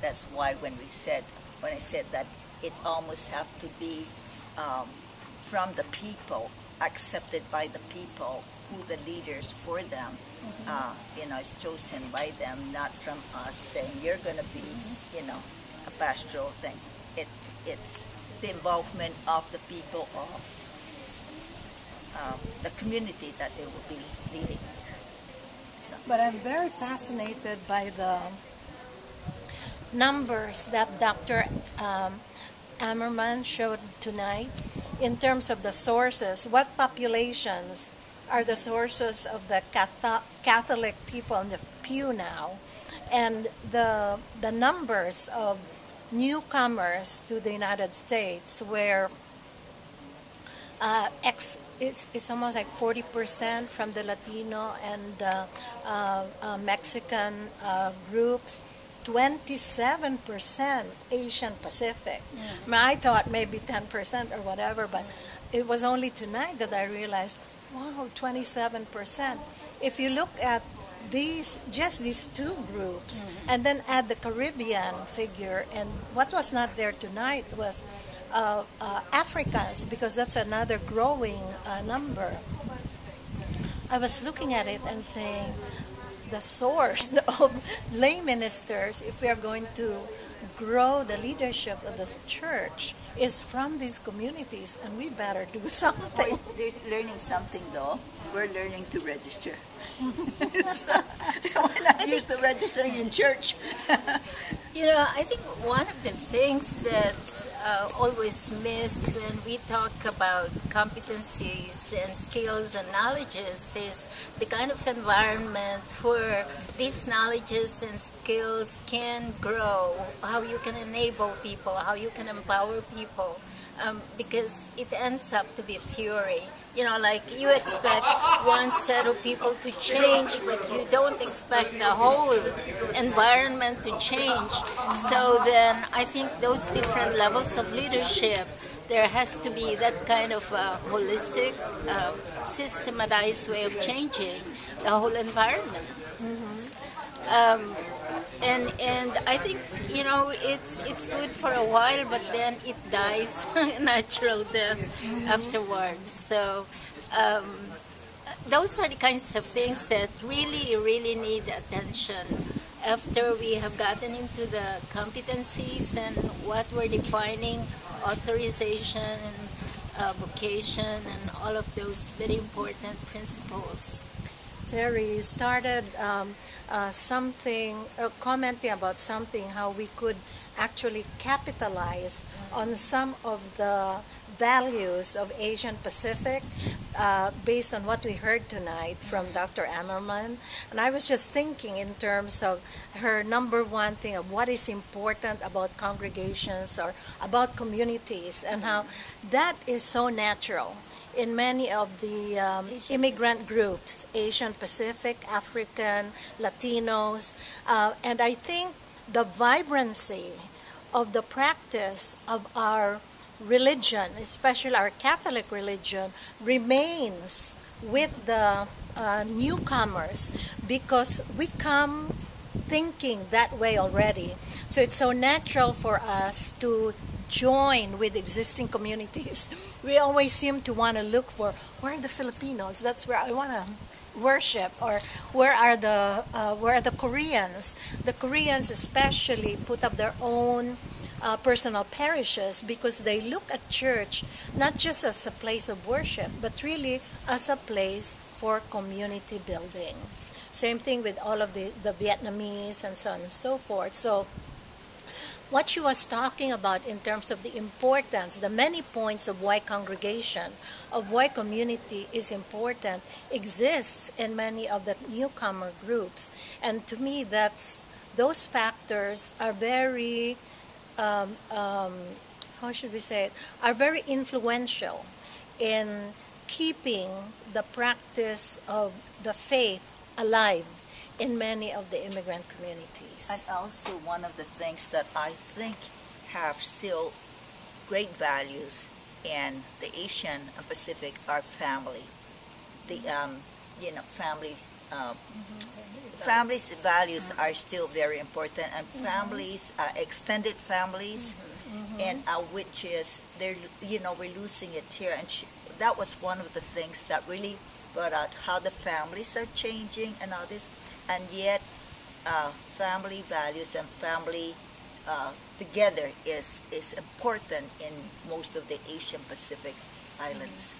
that's why when I said that it almost have to be from the people, accepted by the people, who the leaders for them, is chosen by them, not from us saying you're going to be, a pastoral thing. It's the involvement of the people of the community that they will be leading. So. But I'm very fascinated by the numbers that Dr. Ammerman showed tonight in terms of the sources. What populations are the sources of the Catholic people in the pew now, and the numbers of newcomers to the United States, where it's almost like 40% from the Latino and Mexican groups, 27% Asian Pacific. I mean, I thought maybe 10% or whatever, but it was only tonight that I realized, wow, 27%. If you look at these two groups, and then add the Caribbean figure, and what was not there tonight was Africans, because that's another growing number. I was looking at it and saying, the source of lay ministers, if we are going to grow the leadership of the church, is from these communities, and we better do something. They're learning something, though. We're learning to register. So, we're not used to registering in church. I think one of the things that's always missed when we talk about competencies and skills and knowledges is the kind of environment where these knowledges and skills can grow, how you can enable people, how you can empower people, because it ends up to be theory. Like you expect one set of people to change, but you don't expect the whole environment to change. So then I think those different levels of leadership, there has to be that kind of holistic, systematized way of changing the whole environment. And I think it's good for a while, but then it dies natural death afterwards. So those are the kinds of things that really need attention after we have gotten into the competencies and what we're defining, authorization, vocation, and all of those very important principles. Terry started commenting about something, how we could actually capitalize on some of the values of Asian Pacific based on what we heard tonight from Dr. Ammerman. And I was just thinking in terms of her number one thing of what is important about congregations or about communities, and how that is so natural in many of the immigrant groups, Asian Pacific, African, Latinos, and I think the vibrancy of the practice of our religion, especially our Catholic religion, remains with the newcomers, because we come thinking that way already. So it's so natural for us to join with existing communities. We always seem to want to look for, where are the Filipinos? That's where I want to worship. Or where are the Koreans? The Koreans especially put up their own personal parishes, because they look at church not just as a place of worship, but really as a place for community building. Same thing with all of the Vietnamese and so on and so forth. So what she was talking about in terms of the importance, the many points of why congregation, of why community is important, exists in many of the newcomer groups. And to me, those factors are very, how should we say it, are very influential in keeping the practice of the faith alive in many of the immigrant communities. And also one of the things that I think have still great values in the Asian Pacific are family. The family families values are still very important, and families, extended families, and which is they're we're losing it here, and that was one of the things that really brought out how the families are changing and all this, and yet family values and family together is important in most of the Asian Pacific islands.